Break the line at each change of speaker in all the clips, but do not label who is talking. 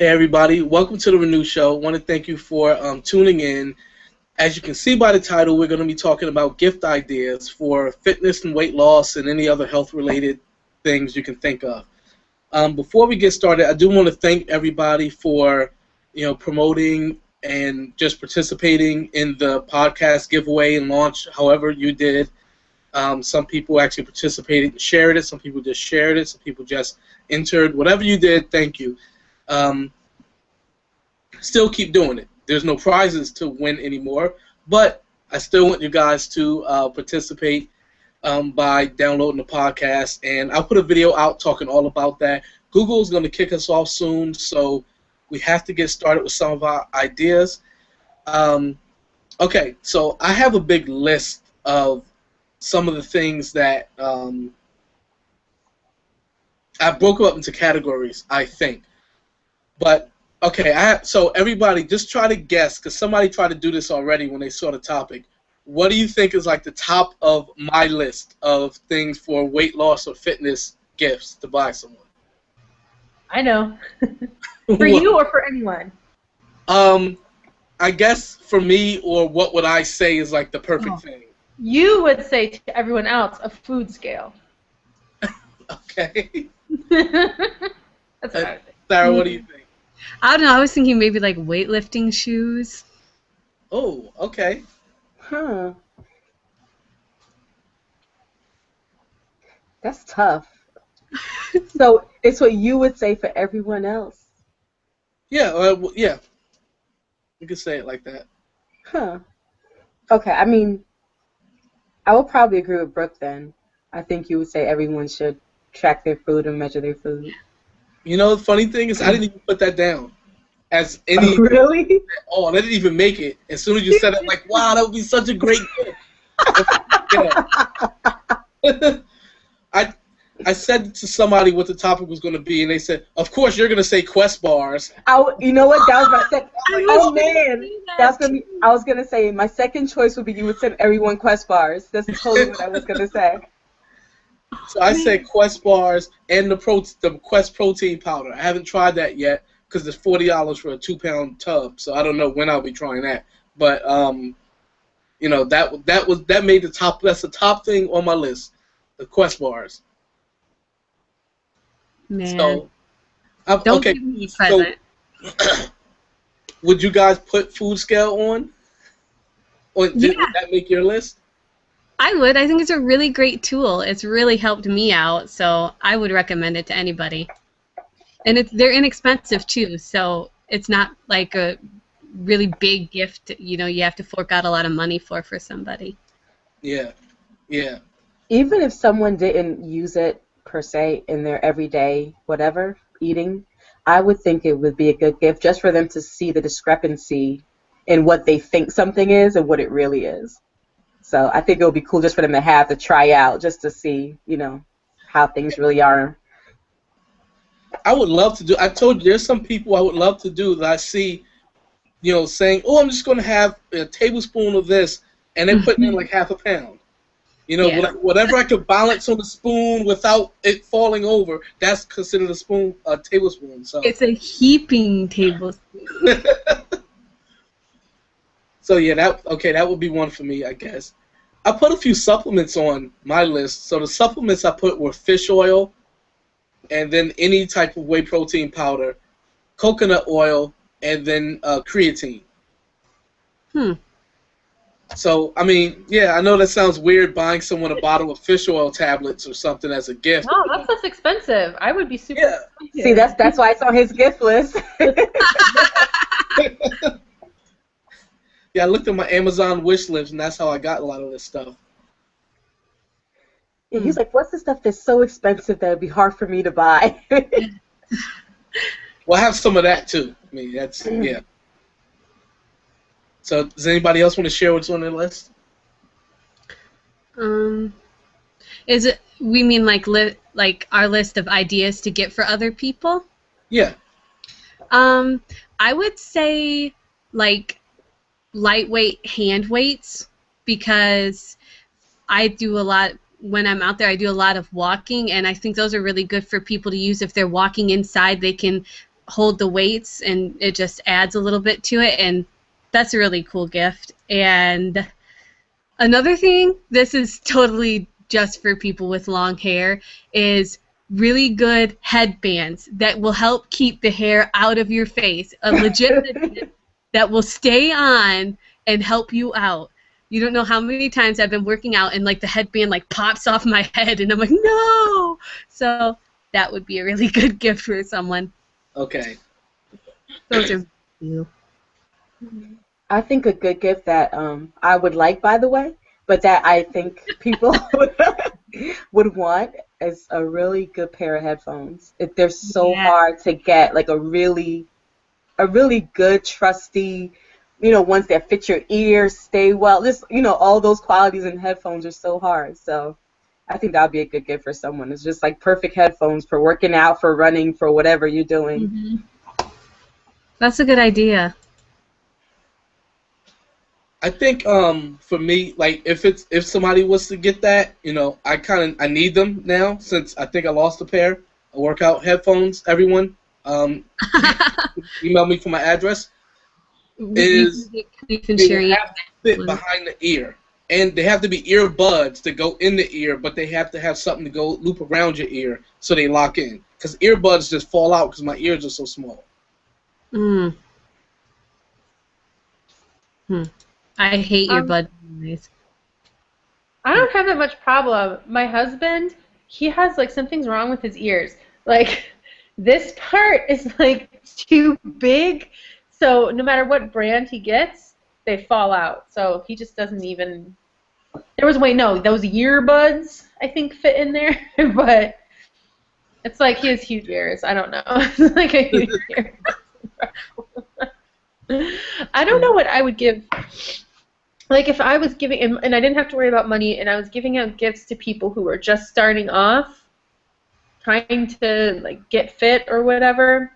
Hey everybody, welcome to the Renew Show. I want to thank you for tuning in. As you can see by the title, we're going to be talking about gift ideas for fitness and weight loss and any other health-related things you can think of. Before we get started, I do want to thank everybody for promoting and just participating in the podcast giveaway and launch, however you did. Some people actually participated and shared it. Some people just shared it. Some people just entered. Whatever you did, thank you. Still keep doing it. There's no prizes to win anymore, but I still want you guys to participate by downloading the podcast, and I'll put a video out talking all about that. Google's going to kick us off soon, so we have to get started with some of our ideas. Okay, so I have a big list of some of the things that I broke up into categories, I think. But okay, so everybody just try to guess, because somebody tried to do this already when they saw the topic. What do you think is like the top of my list of things for weight loss or fitness gifts to buy someone?
I know. For you or for anyone?
I guess for me, or what would I say is like the perfect thing?
You would say to everyone else a food scale.
Okay.
That's what I would think.
Sarah, what do you think?
I don't know. I was thinking maybe like weightlifting shoes.
Oh, okay.
Huh. That's tough. So it's what you would say for everyone else.
Yeah, yeah. You could say it like that.
Huh. Okay, I mean, I would probably agree with Brooke then. I think you would say everyone should track their food and measure their food.
You know, the funny thing is I didn't even put that down as any.
Oh, really?
Oh, I didn't even make it. As soon as you said it, like, wow, that would be such a great gift. I said to somebody what the topic was going to be, and they said, "Of course, you're going to say Quest bars."
You know what? That was my second. Oh man, that's gonna be. I was gonna say my second choice would be you would send everyone Quest bars. That's totally what I was gonna say.
So I said Quest bars and the Quest protein powder. I haven't tried that yet because it's $40 for a 2-pound tub. So I don't know when I'll be trying that. But you know, that made the top. That's the top thing on my list, the Quest bars.
Man,
so,
don't
okay.
give me a present.
So, would you guys put food scale on? Or would that make your list?
I would. I think it's a really great tool. It's really helped me out, so I would recommend it to anybody. And they're inexpensive too, so it's not like a really big gift. You know, you have to fork out a lot of money for somebody.
Yeah, yeah.
Even if someone didn't use it per se in their everyday whatever eating, I would think it would be a good gift just for them to see the discrepancy in what they think something is and what it really is. So I think it would be cool just for them to have to try out just to see, you know, how things really are.
I would love to do. I told you there's some people I would love to do that I see, you know, saying, "Oh, I'm just going to have a tablespoon of this," and they're putting in like half a pound. You know, whatever I could balance on the spoon without it falling over, that's considered a tablespoon. So
it's a heaping tablespoon.
So yeah, that would be one for me, I guess. I put a few supplements on my list. So the supplements I put were fish oil, and then any type of whey protein powder, coconut oil, and then creatine. So, I mean, yeah, I know that sounds weird buying someone a bottle of fish oil tablets or something as a gift.
No, that's less expensive. I would be super excited.
See, that's why it's on his gift list.
Yeah, I looked at my Amazon wish list, and that's how I got a lot of this stuff.
Yeah, he's like, what's the stuff that's so expensive that would be hard for me to buy?
Well, I have some of that, too. I mean, that's, yeah. So, does anybody else want to share what's on their list?
Is it? We mean like our list of ideas to get for other people?
Yeah.
I would say like lightweight hand weights, because I do a lot when I'm out there. I do a lot of walking, and I think those are really good for people to use if they're walking inside. They can hold the weights, and it just adds a little bit to it, and that's a really cool gift. And another thing, this is totally just for people with long hair, is really good headbands that will help keep the hair out of your face. A legit headband that will stay on and help you out. You don't know how many times I've been working out and like the headband like pops off my head and I'm like, no! So that would be a really good gift for someone.
Okay.
Those are you.
I think a good gift that I would like, by the way, but that I think people would want is a really good pair of headphones. They're so hard to get, like a really good, trusty, ones that fit your ears, stay well. Just, all those qualities in headphones are so hard. So I think that would be a good gift for someone. It's just like perfect headphones for working out, for running, for whatever you're doing.
Mm-hmm. That's a good idea.
I think for me, like if somebody was to get that, I need them now since I think I lost a pair of workout headphones. Everyone, email me for my address. They have to fit behind the ear, and they have to be earbuds to go in the ear, but they have to have something to go loop around your ear so they lock in. Because earbuds just fall out because my ears are so small.
Mm. I hate earbuds.
I don't have that much problem. My husband, he has like something's wrong with his ears. Like this part is like too big, so no matter what brand he gets, they fall out. So he just doesn't even. Those earbuds I think fit in there, but it's like he has huge ears. I don't know. It's like a huge ear. I don't know what I would give. Like if I was giving, and I didn't have to worry about money, and I was giving out gifts to people who were just starting off, trying to like get fit or whatever.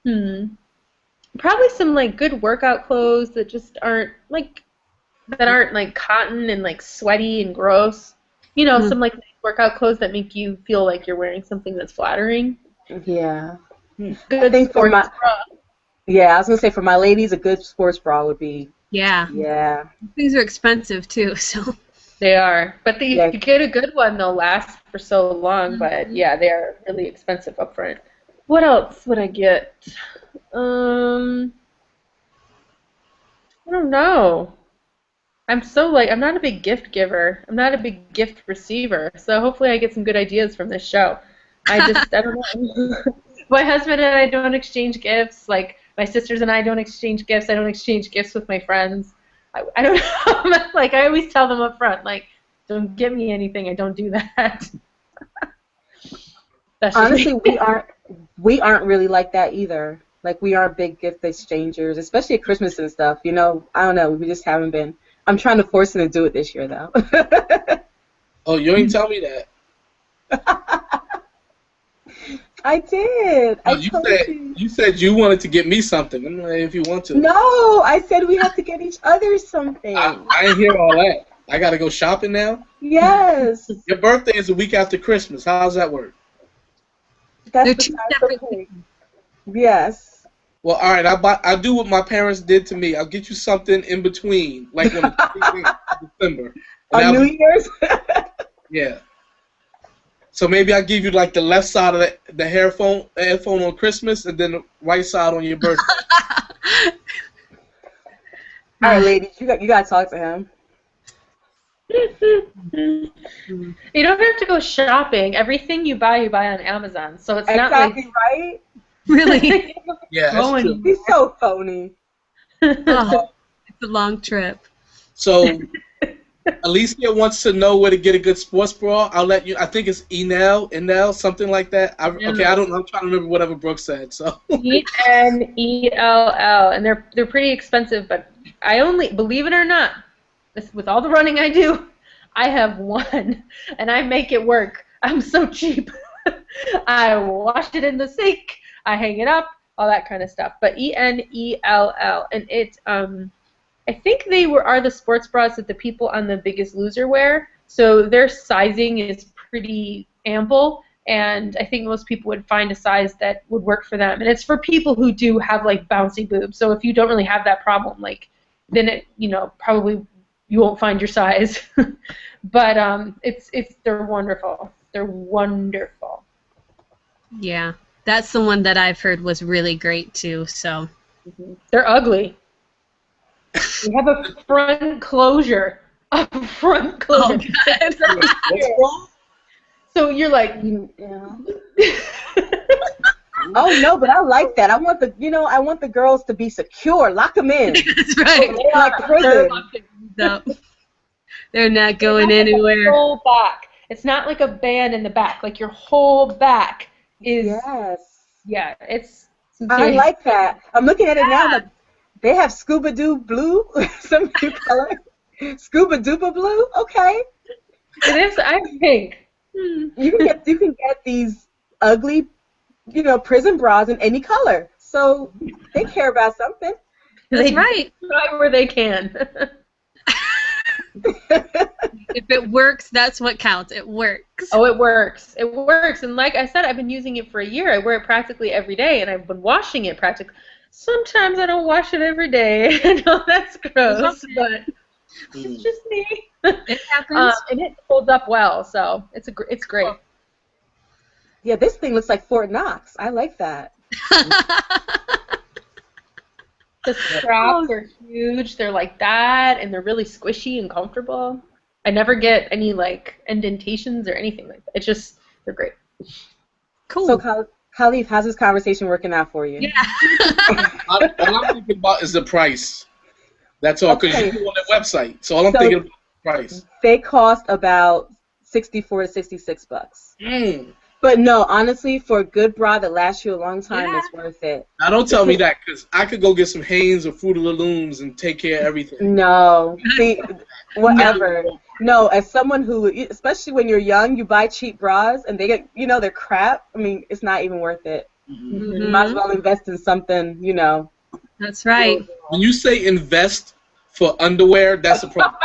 Probably some like good workout clothes that just aren't like cotton and like sweaty and gross. Some like workout clothes that make you feel like you're wearing something that's flattering.
Yeah.
Good
I think
sports bra.
Yeah, I was gonna say for my ladies, a good sports bra would be.
Yeah. These are expensive too, so.
They are, but if you get a good one, they'll last for so long. But yeah, they are really expensive up front. What else would I get? I don't know. I'm not a big gift giver. I'm not a big gift receiver. So hopefully I get some good ideas from this show. I don't know. My husband and I don't exchange gifts. Like my sisters and I don't exchange gifts. I don't exchange gifts with my friends. I don't know. Like I always tell them up front, like, don't give me anything. I don't do that.
Honestly, we aren't really like that either. Like we aren't big gift exchangers, especially at Christmas and stuff. I don't know. We just haven't been. I'm trying to force him to do it this year, though.
Oh, you ain't tell me that.
I did.
No, you said you wanted to get me something. I'm like, if you want to.
No, I said we have to get each other something.
I ain't hear all that. I gotta go shopping now?
Yes.
Your birthday is the week after Christmas. How does that work?
That's the time. Yes.
Well, all right. I'll do what my parents did to me. I'll get you something in between, like on the 15th of December.
On New Year's?
Yeah. So maybe I'll give you like the left side of the headphone on Christmas, and then the right side on your birthday.
All right, ladies, you got to talk to him.
You don't have to go shopping. Everything you buy on Amazon. So it's not like
right.
Really?
Yeah, that's true.
He's so phony.
Oh, it's a long trip.
So Alicia wants to know where to get a good sports bra. I'll let you. I think it's Enel, something like that. Okay, I don't know. I'm trying to remember whatever Brooke said. So
ENELL, and they're pretty expensive. But I only, believe it or not, with all the running I do, I have one, and I make it work. I'm so cheap. I wash it in the sink. I hang it up. All that kind of stuff. But ENELL, and it I think they are the sports bras that the people on The Biggest Loser wear. So their sizing is pretty ample, and I think most people would find a size that would work for them. And it's for people who do have like bouncy boobs. So if you don't really have that problem, like then it, you know, probably you won't find your size. But they're wonderful. They're wonderful.
Yeah, that's the one that I've heard was really great too. So
they're ugly. We have a front closure. A front closure.
Oh, God.
What's wrong?
So you're like,
Yeah. Oh no, but I like that. I want the girls to be secure. Lock them in.
That's right.
Like prison.
No, they're not going anywhere.
Whole back. It's not like a band in the back. Like your whole back is.
Yes.
Yeah, it's.
I like that. I'm looking at it now. Like, they have Scuba Doo Blue, some new color. Scuba Dooba Blue. Okay.
It is. I think.
You can get these ugly, prison bras in any color. So they care about something.
That's right.
Try where they can.
If it works, that's what counts. It works.
Oh, it works. It works. And like I said, I've been using it for a year. I wear it practically every day, and I've been washing it practically. Sometimes I don't wash it every day. I know that's gross, but it's just me.
It happens.
And it holds up well, so it's great.
Yeah, this thing looks like Fort Knox. I like that.
The straps are huge. They're like that, and they're really squishy and comfortable. I never get any like indentations or anything like that. It's just they're great.
Cool.
So, Khalif, how's this conversation working out for you?
Yeah.
All I'm thinking about is the price. That's all, because you go on their website. So all I'm thinking about is the price.
They cost about $64 to $66.
Mm.
But no, honestly, for a good bra that lasts you a long time, it's worth it.
Now don't tell me that, because I could go get some Hanes or Fruit of the Looms and take care of everything.
No, see, whatever. No, as someone who, especially when you're young, you buy cheap bras and they get, they're crap. I mean, it's not even worth it.
Mm-hmm.
You might as well invest in something,
That's right.
When you say invest for underwear, that's a problem.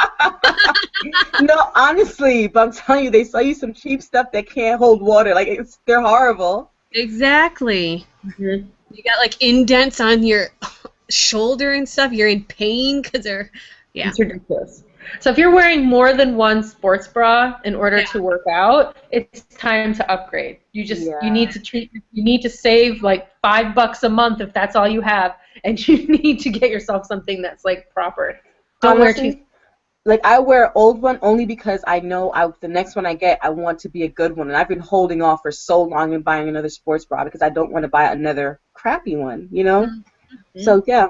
No, honestly, but I'm telling you, they sell you some cheap stuff that can't hold water. Like, they're horrible.
Exactly. Mm-hmm. You got like indents on your shoulder and stuff. You're in pain because they're, yeah.
It's ridiculous. So if you're wearing more than one sports bra in order to work out, it's time to upgrade. You need to save like $5 a month if that's all you have, and you need to get yourself something that's like proper. Don't wear too.
Like, I wear an old one only because I know the next one I get, I want to be a good one. And I've been holding off for so long and buying another sports bra because I don't want to buy another crappy one, Mm-hmm. So, yeah.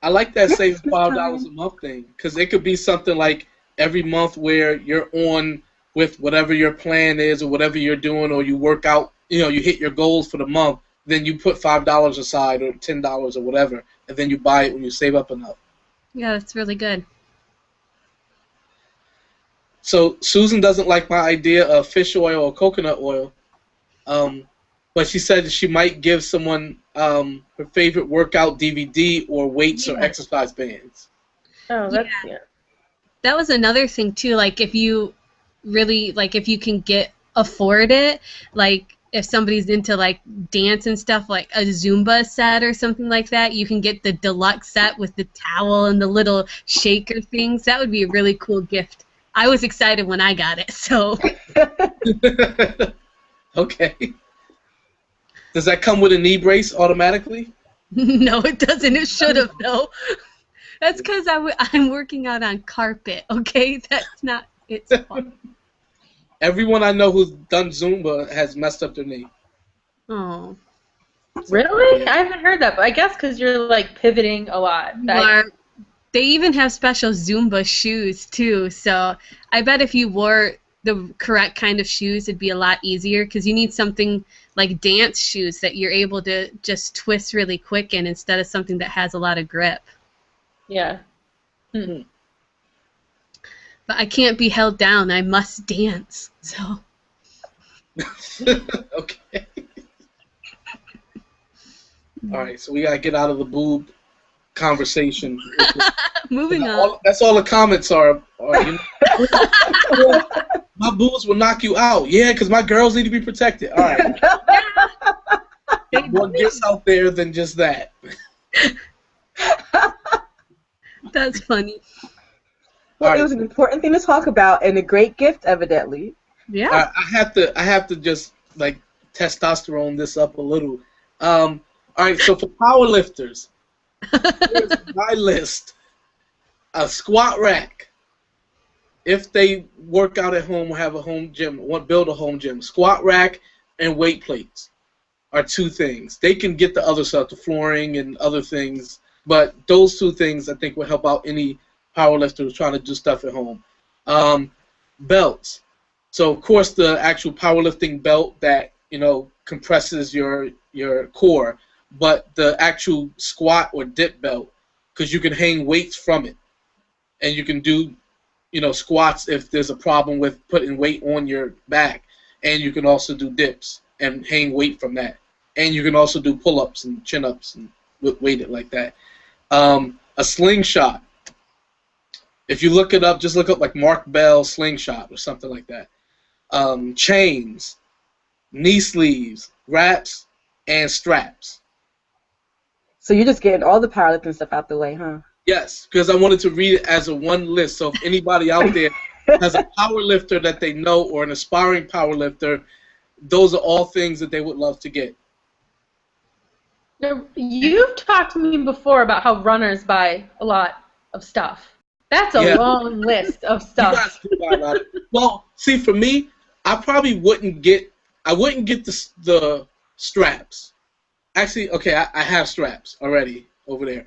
I like that saving $5 a month thing, because it could be something like every month where you're on with whatever your plan is or whatever you're doing, or you work out, you hit your goals for the month, then you put $5 aside or $10 or whatever, and then you buy it when you save up enough.
Yeah, that's really good.
So Susan doesn't like my idea of fish oil or coconut oil, but she said she might give someone her favorite workout DVD or weights or exercise bands.
Oh, that's
That was another thing too. Like if you really if you can afford it, like if somebody's into like dance and stuff, like a Zumba set or something like that, you can get the deluxe set with the towel and the little shaker things. That would be a really cool gift. I was excited when I got it, so.
Okay. Does that come with a knee brace automatically?
No, it doesn't. It should have, though. That's because I'm working out on carpet, okay? That's not its fault.
Everyone I know who's done Zumba has messed up their knee.
Oh.
Really? I haven't heard that, but I guess because you're like pivoting a lot.
They even have special Zumba shoes too, so I bet if you wore the correct kind of shoes, it'd be a lot easier, because you need something like dance shoes that you're able to just twist really quick in instead of something that has a lot of grip.
Yeah.
Mm-hmm. But I can't be held down. I must dance, so.
Okay. All right, so we gotta get out of the boob conversation.
Moving on.
That's all the comments are. My boobs will knock you out. Yeah, because my girls need to be protected. All right. More gifts out there than just that.
That's funny.
Well,
All
it
right.
was an important thing to talk about and a great gift, evidently.
Yeah.
I have to just like testosterone this up a little. All right, so for power lifters, here's my list: a squat rack. If they work out at home or have a home gym, want build a home gym, squat rack and weight plates are two things. They can get the other stuff, the flooring and other things, but those two things I think will help out any power lifter who's trying to do stuff at home. Belts. So of course the actual powerlifting belt that compresses your core, but the actual squat or dip belt, because you can hang weights from it, and you can do squats if there's a problem with putting weight on your back, and you can also do dips and hang weight from that, and you can also do pull-ups and chin-ups and weight it like that. A slingshot. If you look it up, just look up like Mark Bell slingshot or something like that. Chains, knee sleeves, wraps, and straps.
So you're just getting all the powerlifting stuff out the way, huh?
Yes, because I wanted to read it as a one list. So if anybody out there has a power lifter that they know or an aspiring power lifter, those are all things that they would love to get.
Now, you've talked to me before about how runners buy a lot of stuff. That's a long list of stuff.
You guys do buy a lot. Well, see, for me, I probably wouldn't get. I wouldn't get the straps. Actually, okay, I have straps already over there,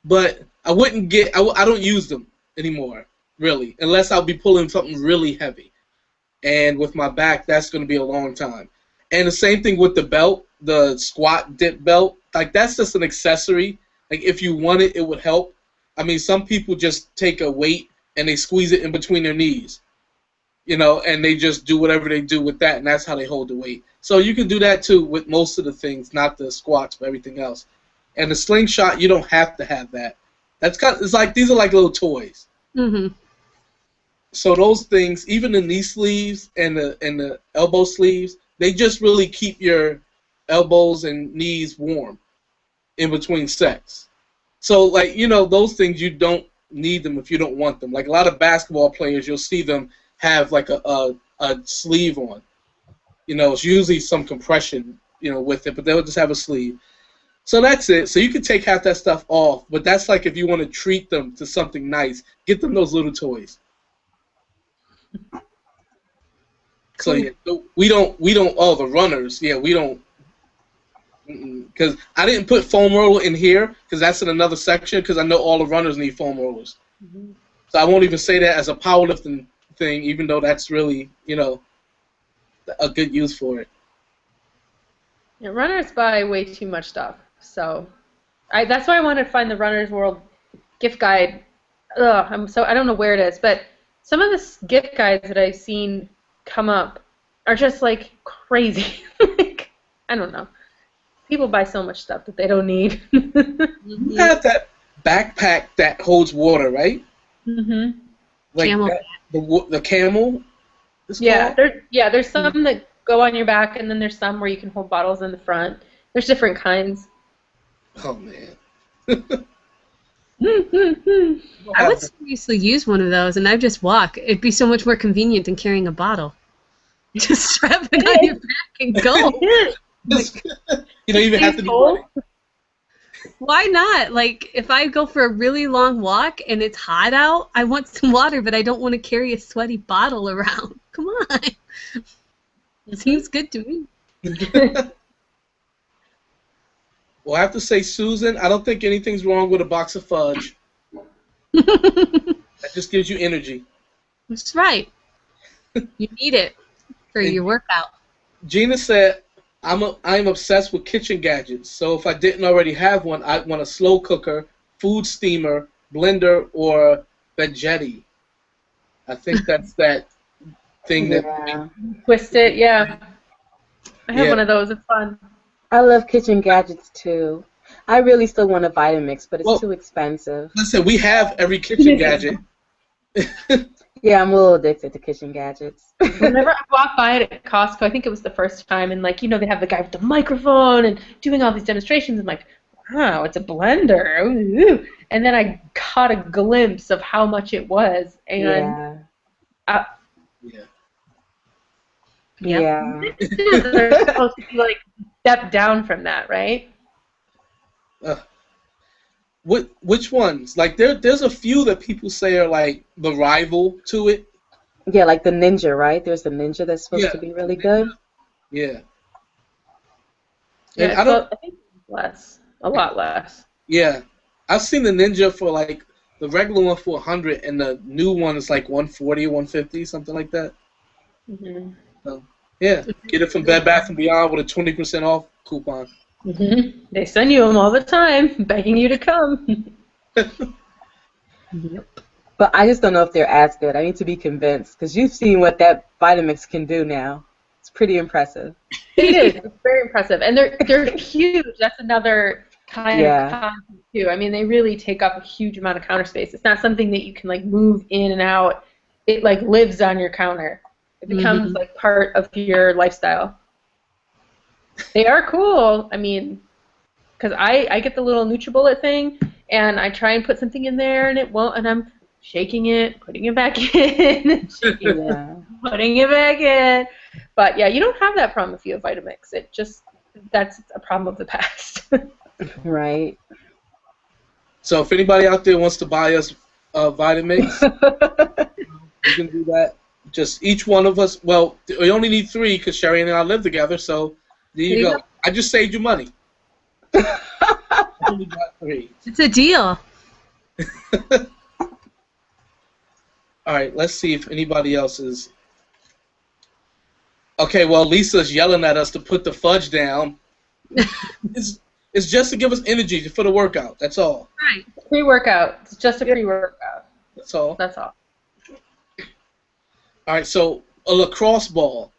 but I wouldn't get. I don't use them anymore, really, unless I'll be pulling something really heavy. And with my back, that's going to be a long time. And the same thing with the belt, the squat dip belt. Like, that's just an accessory. Like, if you want it, it would help. I mean, some people just take a weight and they squeeze it in between their knees, and they just do whatever they do with that, and that's how they hold the weight. So you can do that too with most of the things, not the squats, but everything else. And the slingshot, you don't have to have that. It's like these are like little toys.
Mm-hmm.
So those things, even the knee sleeves and the elbow sleeves, they just really keep your elbows and knees warm in between sets. So, like, those things, you don't need them if you don't want them. Like, a lot of basketball players, you'll see them have, like, a sleeve on. It's usually some compression, with it, but they'll just have a sleeve. So that's it. So you can take half that stuff off, but that's like if you want to treat them to something nice, get them those little toys. So, yeah, we don't, the runners, we don't, because I didn't put foam roller in here because that's in another section because I know all the runners need foam rollers. Mm-hmm. So I won't even say that as a powerlifting thing, even though that's really, a good use for it.
Yeah, runners buy way too much stuff. So that's why I wanted to find the Runner's World gift guide. I don't know where it is, but some of the gift guides that I've seen come up are just like crazy. Like, I don't know. People buy so much stuff that they don't need.
You have that backpack that holds water, right?
Mm-hmm.
Like
camel.
The camel.
There's some that go on your back, and then there's some where you can hold bottles in the front. There's different kinds.
Oh man.
I would seriously use one of those, and I'd just walk. It'd be so much more convenient than carrying a bottle. Just strap it on your back and go.
You don't even have to do it.
Why not? Like, if I go for a really long walk and it's hot out, I want some water, but I don't want to carry a sweaty bottle around. Come on. It seems good to me.
Well, I have to say, Susan, I don't think anything's wrong with a box of fudge. That just gives you energy.
That's right. You need it for your workout.
Gina said, I'm obsessed with kitchen gadgets, so if I didn't already have one, I'd want a slow cooker, food steamer, blender, or veggetti. I think that's that thing that...
Twist it, yeah. I have one of those. It's fun.
I love kitchen gadgets, too. I really still want a Vitamix, but it's too expensive.
Listen, we have every kitchen gadget.
Yeah, I'm a little addicted to kitchen gadgets.
Whenever I walk by it at Costco, I think it was the first time, and like they have the guy with the microphone and doing all these demonstrations. I'm like, wow, it's a blender. Ooh. And then I caught a glimpse of how much it was, and
Yeah.
Yeah.
Yep.
Yeah.
mixes are supposed to be like step down from that, right?
Which ones? Like there's a few that people say are like the rival to it.
Yeah, like the Ninja, right? There's the Ninja that's supposed
Yeah.
to be really good.
Yeah. And
Yeah,
I don't.
I think less, a lot less.
Yeah, I've seen the Ninja for like the regular one for 100, and the new one is like 140 or 150, something like that.
Mm-hmm.
So yeah, get it from Bed Bath and Beyond with a 20% off coupon.
Mm-hmm. They send you them all the time, begging you to come.
Yep.
But I just don't know if they're as good. I need to be convinced because you've seen what that Vitamix can do now. It's pretty impressive.
It is. It's very impressive, and they're huge. That's another kind
Yeah.
of concept too. I mean, they really take up a huge amount of counter space. It's not something that you can like move in and out. It like lives on your counter. It becomes like part of your lifestyle. They are cool. I mean, because I get the little NutriBullet thing, and I try and put something in there, and it won't, and I'm shaking it, putting it back in, shaking it,
Yeah.
putting it back in. But yeah, you don't have that problem if you have Vitamix. That's a problem of the past.
Right.
So if anybody out there wants to buy us Vitamix, you can do that. Just each one of us. Well, we only need 3 because Sherry and I live together. So there you go. I just saved you money. Only got 3.
It's a deal.
All right, let's see if anybody else is. Okay, well, Lisa's yelling at us to put the fudge down. It's just to give us energy for the workout. That's all.
Right.
Pre-workout. It's just a pre-workout.
That's all.
That's all.
All right, so a lacrosse ball.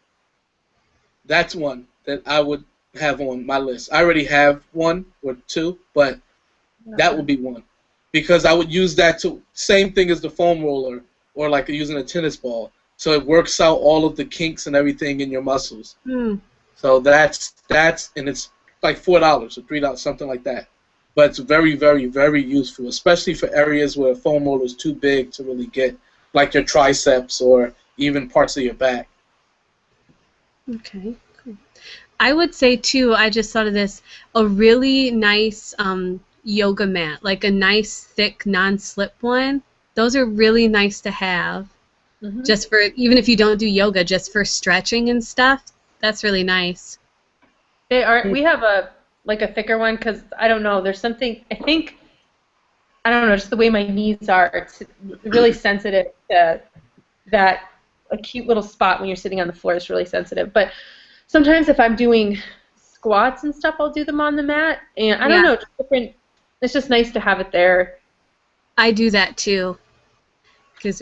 That's one that I would have on my list. I already have 1 or 2, but that would be one because I would use that to same thing as the foam roller or like using a tennis ball. So it works out all of the kinks and everything in your muscles. So that's and it's like $4 or $3, something like that. But it's very, very, very useful, especially for areas where a foam roller is too big to really get, like your triceps or even parts of your back.
Okay. Cool. I would say too. I just thought of this. A really nice yoga mat, like a nice thick non-slip one. Those are really nice to have. Just for, even if you don't do yoga, just for stretching and stuff, that's really nice.
They are. We have a thicker one because I don't know. There's something. I think I don't know. Just the way my knees are, it's really sensitive to that cute little spot when you're sitting on the floor. It's really sensitive. But sometimes if I'm doing squats and stuff, I'll do them on the mat. And I don't know. Just different. It's just nice to have it there.
I do that too, because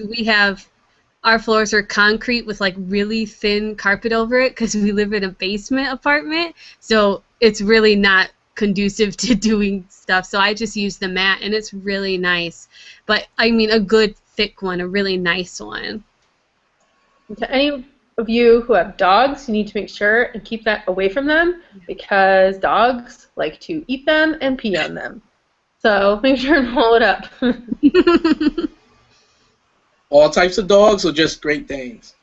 our floors are concrete with like really thin carpet over it because we live in a basement apartment, so it's really not conducive to doing stuff. So I just use the mat, and it's really nice. But I mean, a good thick one, a really nice one.
And to any of you who have dogs, you need to make sure and keep that away from them because dogs like to eat them and pee on them. So make sure and roll it up.
All types of dogs or just Great Danes?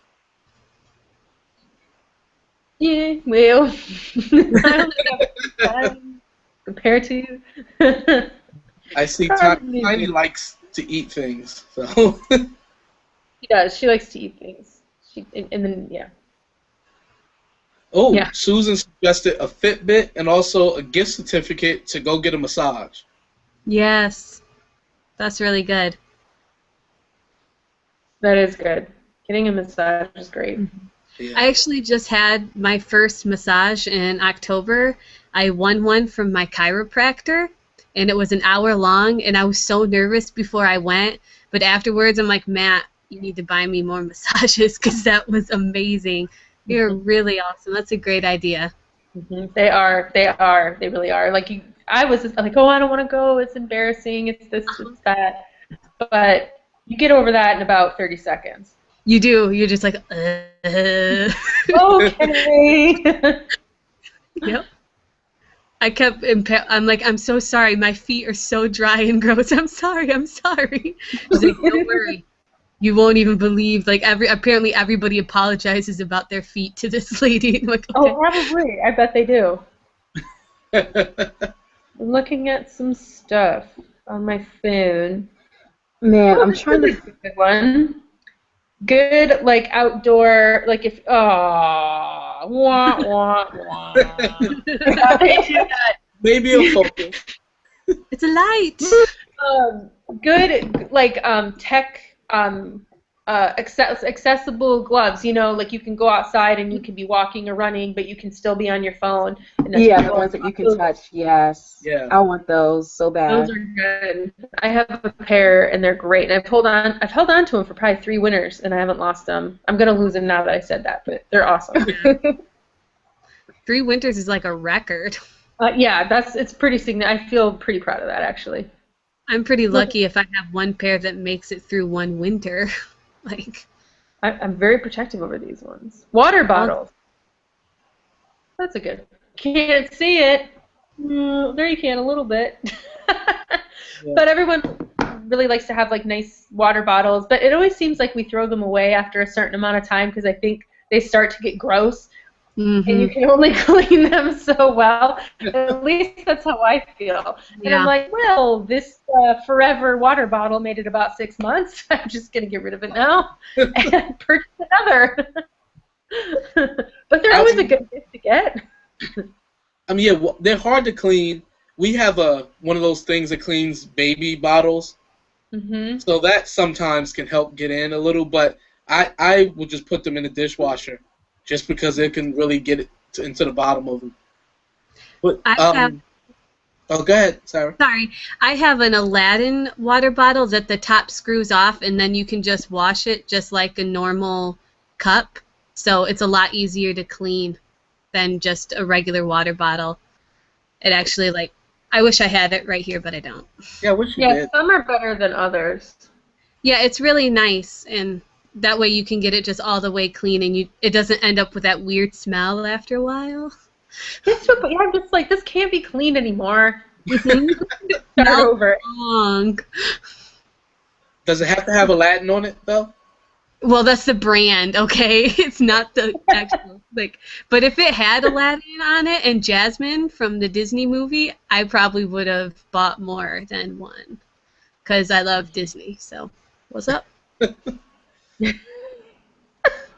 Yeah, well, I don't think I'm compared to you.
I see Tiny likes to eat things, so.
She does. She likes to eat things. And then, yeah.
Oh,
Yeah.
Susan suggested a Fitbit and also a gift certificate to go get a massage.
Yes, that's really good.
That is good. Getting a massage is great.
Yeah.
I actually just had my first massage in October. I won one from my chiropractor, and it was an hour long, and I was so nervous before I went. But afterwards, I'm like, Matt, you need to buy me more massages because that was amazing. You're really awesome. That's a great idea.
They are. They really are. I was like, oh, I don't want to go. It's embarrassing. It's this, it's that. But You get over that in about 30 seconds.
You do. You're just like,
Okay.
Yep. I'm like, I'm so sorry. My feet are so dry and gross. I'm sorry. She's like, don't worry. You won't even believe. Like, apparently everybody apologizes about their feet to this lady. I'm like, okay.
Oh, probably. I bet they do. I'm looking at some stuff on my phone.
Man, I'm trying to.
Good one. Good, like outdoor, like if wah wah wah. They do that.
Maybe a focus.
It's a light.
Good, like tech, accessible gloves. You know, like you can go outside and you can be walking or running, but you can still be on your phone. And that's
Yeah, the ones that you can touch. Yes.
Yeah.
I want those so bad.
Those are good. I have a pair, and they're great. And I've held on to them for probably 3 winters, and I haven't lost them. I'm gonna lose them now that I said that, but they're awesome.
3 winters is like a record.
Yeah, it's pretty significant. I feel pretty proud of that, actually.
I'm pretty lucky if I have one pair that makes it through one winter. Like,
I'm very protective over these ones. Water bottles. That's a good. Can't see it. There you can a little bit.
Yeah.
But everyone really likes to have like nice water bottles. But it always seems like we throw them away after a certain amount of time because I think they start to get gross.
mm-hmm.
And you can only clean them so well. At least that's how I feel. And
Yeah.
I'm like, well, this forever water bottle made it about 6 months. I'm just going to get rid of it now and purchase another. But they're always a good gift to get.
I mean, yeah, they're hard to clean. We have one of those things that cleans baby bottles.
Mm-hmm.
So that sometimes can help get in a little, but I would just put them in the dishwasher just because it can really get it into the bottom of them. But, oh, go ahead, Sarah.
Sorry. I have an Aladdin water bottle that the top screws off, and then you can just wash it just like a normal cup. So it's a lot easier to clean than just a regular water bottle. It actually, like, I wish I had it right here, but I don't.
Yeah, I wish you
Yeah,
did.
some are better than others.
Yeah, it's really nice, and that way you can get it just all the way clean, and it doesn't end up with that weird smell after a while.
I'm just like, this can't be cleaned anymore. Start
No.
over.
Wrong.
Does it have to have Aladdin on it, though?
Well, that's the brand, okay? It's not the actual, like, but if it had Aladdin on it and Jasmine from the Disney movie, I probably would have bought more than one, because I love Disney, so what's up?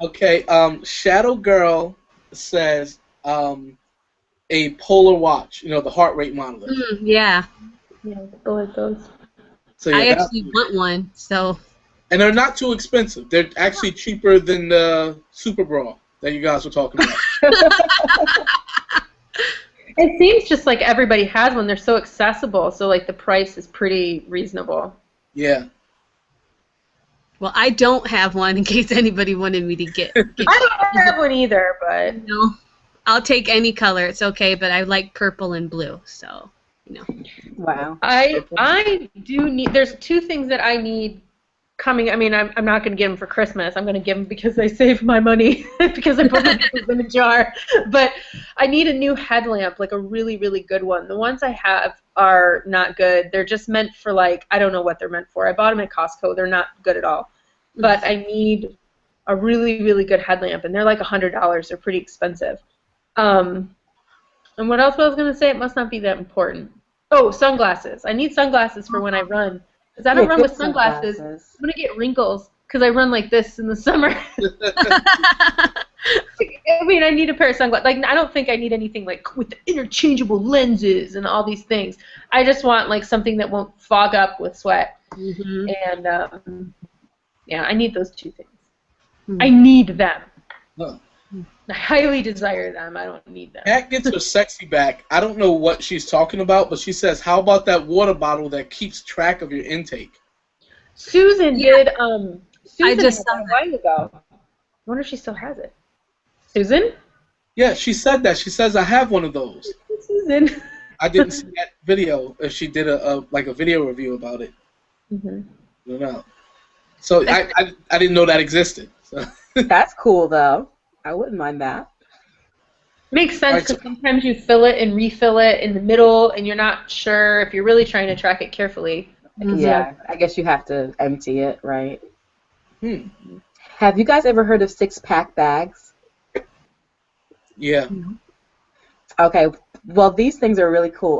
Okay, Shadow Girl says a Polar Watch, the heart rate monitor.
Yeah.
Yeah, I like those.
So, yeah,
I actually want one, so.
And they're not too expensive. They're actually cheaper than the Super Bra that you guys were talking about.
It seems just like everybody has one. They're so accessible, so like the price is pretty reasonable.
Yeah.
Well, I don't have one in case anybody wanted me to get
I don't have one either, but
No, I'll take any color. It's okay, but I like purple and blue, so,
Wow.
I do need. There's 2 things that I need coming. I mean, I'm not going to get them for Christmas. I'm going to give them because I save my money because I put them in a jar. But I need a new headlamp, like a really, really good one. The ones I have are not good. They're just meant for, like, I don't know what they're meant for. I bought them at Costco. They're not good at all. But I need a really, really good headlamp, and they're like $100. They're pretty expensive. And what else was I going to say? It must not be that important. Oh, sunglasses. I need sunglasses for when I run. Because I don't run with sunglasses. I'm going to get wrinkles because I run like this in the summer. I mean, I need a pair of sunglasses. Like, I don't think I need anything like with the interchangeable lenses and all these things. I just want like something that won't fog up with sweat.
Mm-hmm.
And yeah, I need those 2 things. I need them.
Huh.
I highly desire them. I don't need them.
Kat gets her sexy back. I don't know what she's talking about, but she says, how about that water bottle that keeps track of your intake?
Susan did. Susan
I just
had
saw
that a while ago. I wonder if she still has it. Susan?
Yeah, she said that. She says, I have one of those.
Susan.
I didn't see that video if she did a video review about it.
Mm-hmm.
I don't know. So I didn't know that existed. So.
That's cool, though. I wouldn't mind that.
Makes sense because sometimes you fill it and refill it in the middle, and you're not sure if you're really trying to track it carefully.
Yeah, I guess you have to empty it, right?
Have
you guys ever heard of 6-pack bags?
Yeah.
Okay, well, these things are really cool.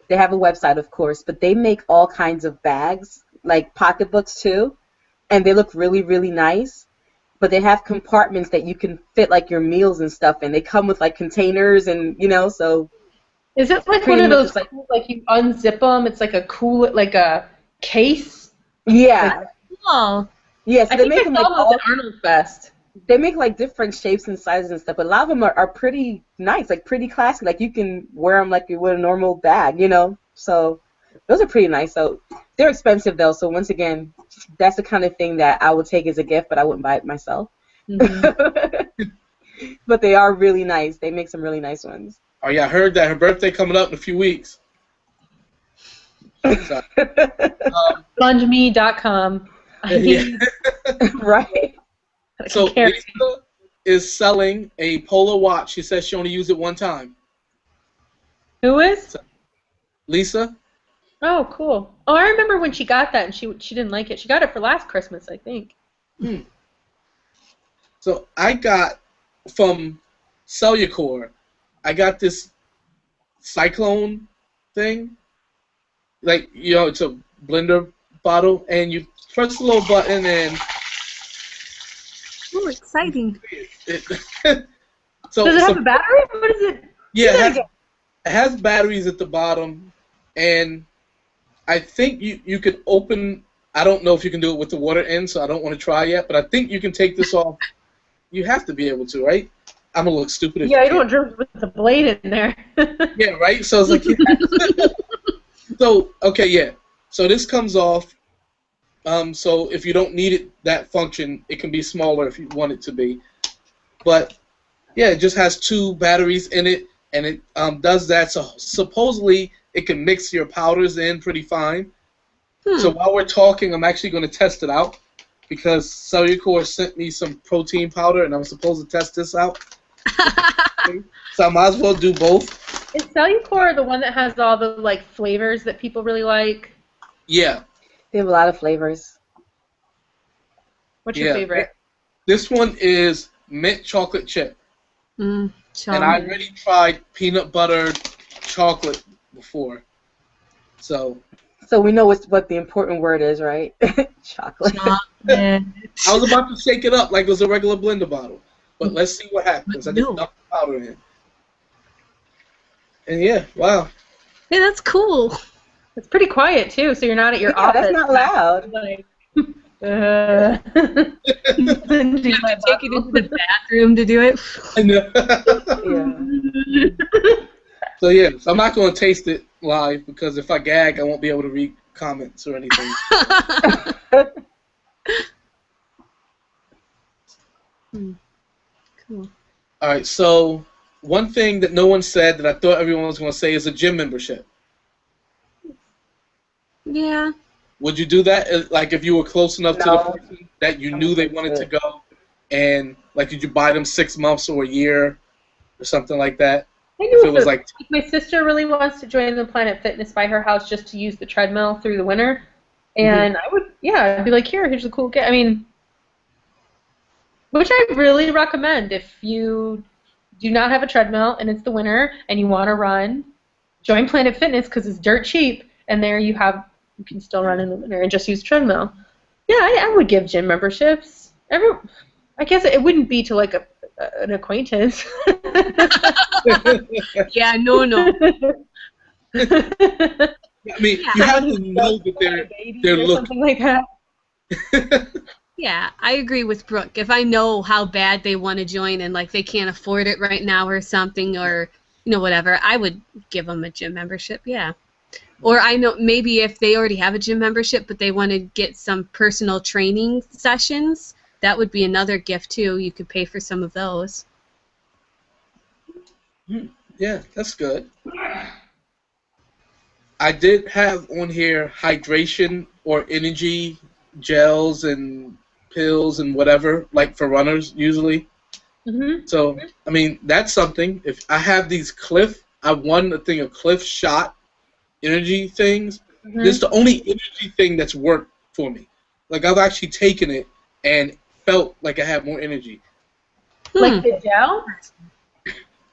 They have a website, of course, but they make all kinds of bags, like pocketbooks too, and they look really, really nice. But they have compartments that you can fit like your meals and stuff in. They come with like containers and so.
Is it like one of those like you unzip them? It's like a cool like a case.
Yeah.
Oh.
Yeah. So they make them like
all at Arnold Fest.
They make like different shapes and sizes and stuff, but a lot of them are pretty nice, like pretty classy. Like you can wear them like you would a normal bag, So those are pretty nice. So they're expensive though. So once again, that's the kind of thing that I would take as a gift, but I wouldn't buy it myself. But they are really nice. They make some really nice ones.
Oh yeah, I heard that her birthday coming up in a few weeks.
Spongeme.com.
Yeah.
Right.
So Lisa is selling a Polar watch. She says she only used it one time.
Who is?
Lisa.
Oh, cool. Oh, I remember when she got that and she didn't like it. She got it for last Christmas, I think.
So I got from Cellucor, I got this Cyclone thing. Like, it's a blender bottle, and you press the little button and...
Oh, exciting.
So, does it have a battery? What is it?
Yeah, it has batteries at the bottom, and I think you can open... I don't know if you can do it with the water in, so I don't want to try yet, but I think you can take this off. You have to be able to, right? I'm going to look stupid if
you don't drink with the blade in there.
Yeah, right? So it's like... So, okay, yeah. So this comes off. So if you don't need it, that function, it can be smaller if you want it to be. But, yeah, it just has 2 batteries in it, and it does that. So supposedly it can mix your powders in pretty fine. So while we're talking, I'm actually going to test it out because Cellucor sent me some protein powder, and I'm supposed to test this out. So I might as well do both.
Is Cellucor the one that has all the flavors that people really like?
Yeah.
They have a lot of flavors.
What's your favorite?
This one is mint chocolate chip. And I already tried peanut butter chocolate before. So
we know what the important word is, right? Chocolate.
I was about to shake it up like it was a regular blender bottle. But let's see what happens. I just dumped the powder in. And yeah, wow.
Hey, that's cool.
It's pretty quiet too, so you're not at your office.
That's not loud.
Do you have to take it into the bathroom to do it?
I know. So yeah, so I'm not going to taste it live because if I gag, I won't be able to read comments or anything.
Cool.
All right, so one thing that no one said that I thought everyone was going to say is a gym membership.
Yeah.
Would you do that? Like if you were close enough to the person that you knew they wanted to go, and like did you buy them 6 months or a year or something like that?
I knew if it was like my sister really wants to join the Planet Fitness by her house just to use the treadmill through the winter, and I would, I'd be like, here's a cool gift. I mean, which I really recommend if you do not have a treadmill and it's the winter and you want to run, join Planet Fitness because it's dirt cheap, and there you can still run in the winter and just use treadmill. Yeah, I would give gym memberships. I guess it wouldn't be to like an acquaintance.
Yeah, no.
I mean, you have to know that they're looking.
Something like that.
Yeah, I agree with Brooke. If I know how bad they want to join and like they can't afford it right now or something, or whatever, I would give them a gym membership. Yeah. Or I know maybe if they already have a gym membership but they want to get some personal training sessions, that would be another gift too. You could pay for some of those.
Yeah, that's good. I did have on here hydration or energy gels and pills and whatever, like for runners usually. So, I mean, that's something. If I have these I won a thing of Cliff shot energy things. This is the only energy thing that's worked for me. Like, I've actually taken it and felt like I have more energy.
Like the gel?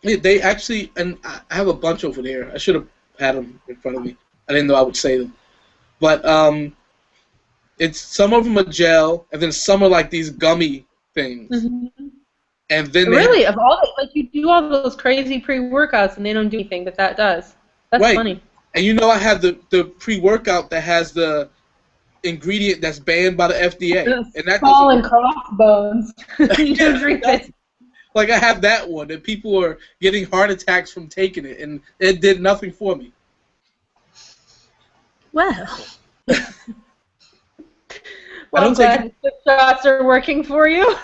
Yeah, they actually, and I have a bunch over there. I should have had them in front of me. I didn't know I would say them. But it's some of them are gel, and then some are like these gummy things. And then
really, of all like you do all those crazy pre-workouts and they don't do anything, but that does. That's
right.
Funny.
And you know, I have the pre-workout that has the ingredient that's banned by the FDA, and that
skull and crossbones. You don't drink it.
Like I have that one, and people are getting heart attacks from taking it, and it did nothing for me.
Well.
Well, I'm glad the shots are working for you.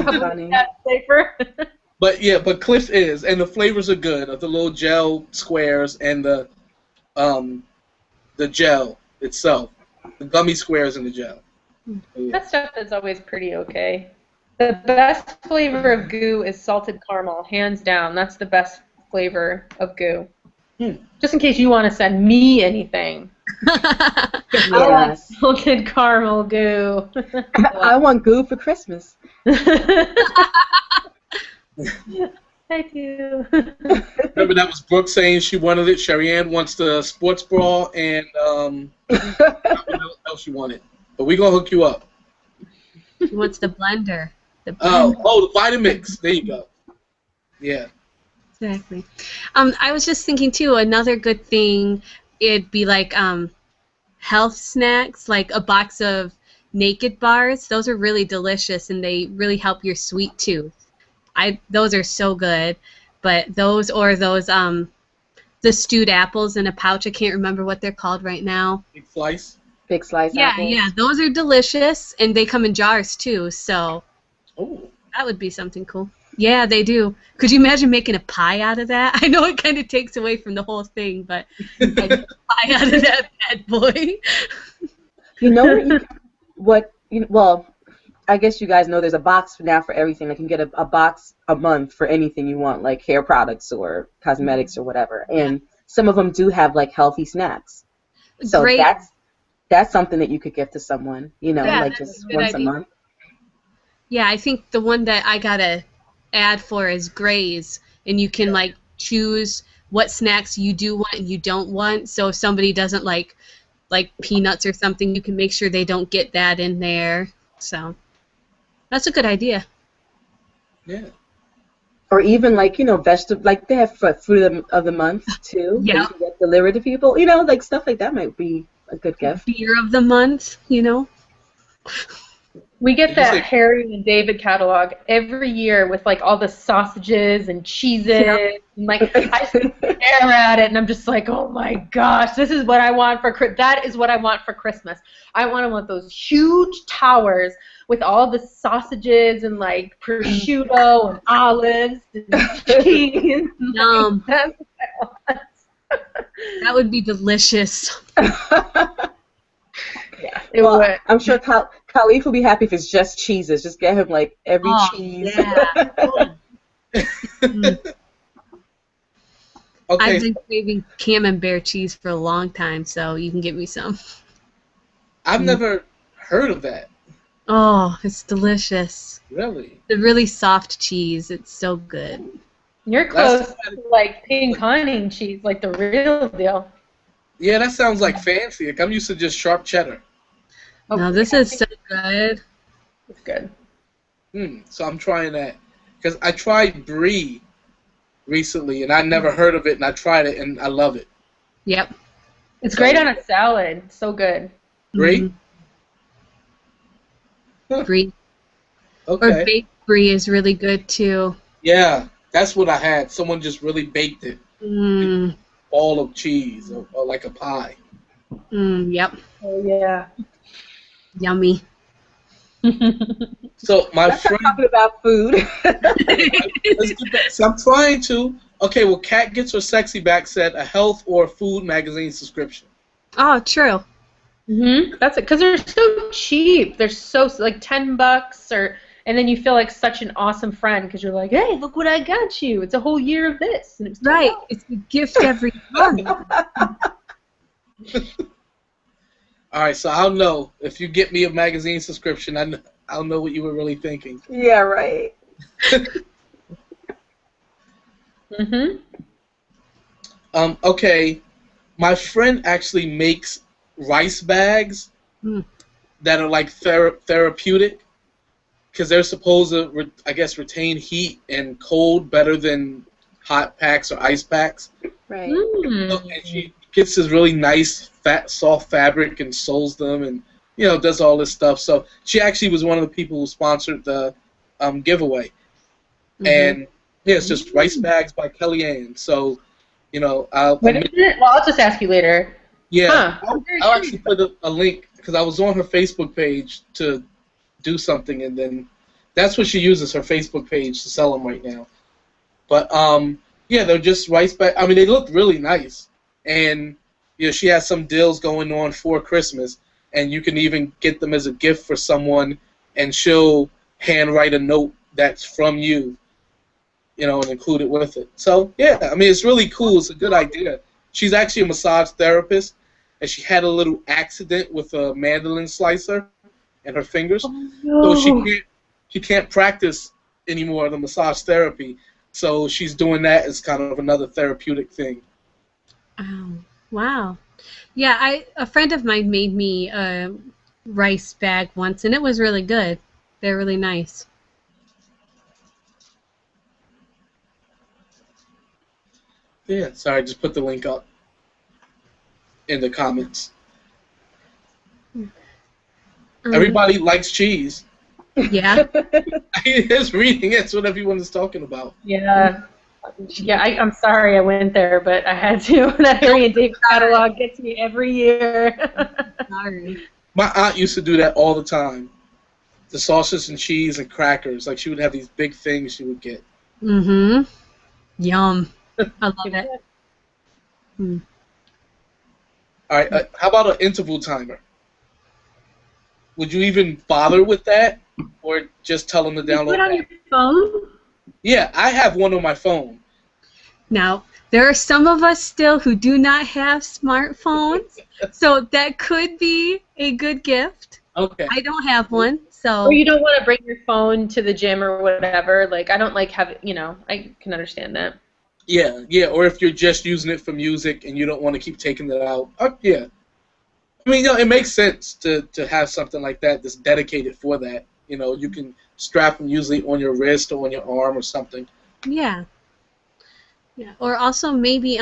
Funny.
That's safer.
But Cliff is, and the flavors are good of the little gel squares and the gel itself, the gummy squares and the gel.
That stuff is always pretty okay. The best flavor of goo is salted caramel, hands down. That's the best flavor of goo. Just in case you want to send me anything.
Yes.
I want salted caramel goo.
I want goo for Christmas.
I do.
Remember that was Brooke saying she wanted it. Sherry Ann wants the sports bra, and what else she wanted. But we're going to hook you up.
She wants the blender. The
Vitamix. There you go. Yeah.
Exactly. I was just thinking, too, another good thing, it'd be like health snacks, like a box of Naked bars. Those are really delicious, and they really help your sweet tooth. Those are so good. But those the stewed apples in a pouch, I can't remember what they're called right now.
Big slice?
Big slice apples.
Yeah, those are delicious, and they come in jars, too, so
Oh.
that would be something cool. Yeah, they do. Could you imagine making a pie out of that? I know it kind of takes away from the whole thing, but a pie out of that bad boy.
You know well, I guess you guys know there's a box now for everything. Like you can get a box a month for anything you want, like hair products or cosmetics or whatever. And some of them do have like healthy snacks. So
Great.
that's something that you could give to someone,
Yeah,
like
that's
just
a good
once
idea.
a month.
Yeah, I think the one that I got to add for is Graze, and you can like choose what snacks you do want and you don't want. So if somebody doesn't like peanuts or something, you can make sure they don't get that in there. So that's a good idea.
Yeah.
Or even like vegetable, like they have food of the month too.
Yeah.
That you can get delivered to people. Like stuff like that might be a good gift.
Beer of the month,
We get that Harry and David catalog every year with like all the sausages and cheeses.
Yeah.
And, like I stare at it and I'm just like, oh my gosh, this is what I want that is what I want for Christmas. I want one of those huge towers with all the sausages and like prosciutto and olives and cheese.
Yum.
That's what I want.
That would be delicious.
Yeah, it would.
I'm sure Khalif will be happy if it's just cheeses. Just get him like every cheese.
Yeah.
Okay.
I've been craving camembert cheese for a long time, so you can get me some.
I've never heard of that.
Oh, it's delicious.
Really?
The really soft cheese. It's so good.
You're close to like pink honey cheese, like the real deal.
Yeah, that sounds like fancy. Like I'm used to just sharp cheddar.
No, this is so good.
It's good.
So I'm trying that. Because I tried brie recently, and I never heard of it, and I tried it, and I love it.
Yep.
It's great on a salad. So good.
Brie?
Brie.
Okay.
Or baked brie is really good, too.
Yeah, that's what I had. Someone just really baked it.
Mmm.
Ball of cheese, or like a pie.
Yep.
Oh, yeah.
Yummy.
So my
Let's start
friend,
talking about food.
let's get back. So I'm trying to. Okay, well, Kat Gets Her Sexy Back said a health or food magazine subscription.
Oh, true.
That's it, because they're so cheap. They're so like $10 or, and then you feel like such an awesome friend because you're like, hey, look what I got you. It's a whole year of this, and it's
Right. It's a gift every month.
All right, so I'll know if you get me a magazine subscription. I'll know what you were really thinking.
Yeah, right.
Okay, my friend actually makes rice bags that are like therapeutic because they're supposed to, I guess, retain heat and cold better than hot packs or ice packs.
Right.
So, and she gets this really nice, soft fabric and sews them, and does all this stuff. So she actually was one of the people who sponsored the giveaway. And yeah, it's just Rice Bags by Kellyanne. So,
What is it? Well, I'll just ask you later.
Yeah,
Huh.
I'll actually put a link because I was on her Facebook page to do something, and then that's what she uses, her Facebook page, to sell them right now. But yeah, they're just rice bags. I mean, they look really nice, and she has some deals going on for Christmas, and you can even get them as a gift for someone, and she'll handwrite a note that's from you, and include it with it. So yeah, I mean, it's really cool. It's a good idea. She's actually a massage therapist, and she had a little accident with a mandolin slicer in her fingers, so she can't practice anymore the massage therapy. So she's doing that as kind of another therapeutic thing.
Wow. Yeah, a friend of mine made me a rice bag once, and it was really good. They're really nice.
Yeah, sorry, just put the link up in the comments. Everybody likes cheese.
Yeah.
Just reading it's what everyone is talking about.
Yeah. Yeah, I'm sorry I went there, but I had to. That Harry and David catalog gets me every year.
Sorry.
My aunt used to do that all the time. The sausage and cheese and crackers. Like, she would have these big things she would get.
Mm-hmm. Yum. I love it.
All right, how about an interval timer? Would you even bother with that, or just tell them to download
You put it on your phone?
Yeah, I have one on my phone.
Now, there are some of us still who do not have smartphones, so that could be a good gift.
Okay.
I don't have one, so...
Or you don't want to bring your phone to the gym or whatever. Like, I don't like having, I can understand that.
Yeah, or if you're just using it for music and you don't want to keep taking it out. Yeah. I mean, it makes sense to have something like that that's dedicated for that. You can strap them usually on your wrist or on your arm or something.
Yeah. Yeah. Or also maybe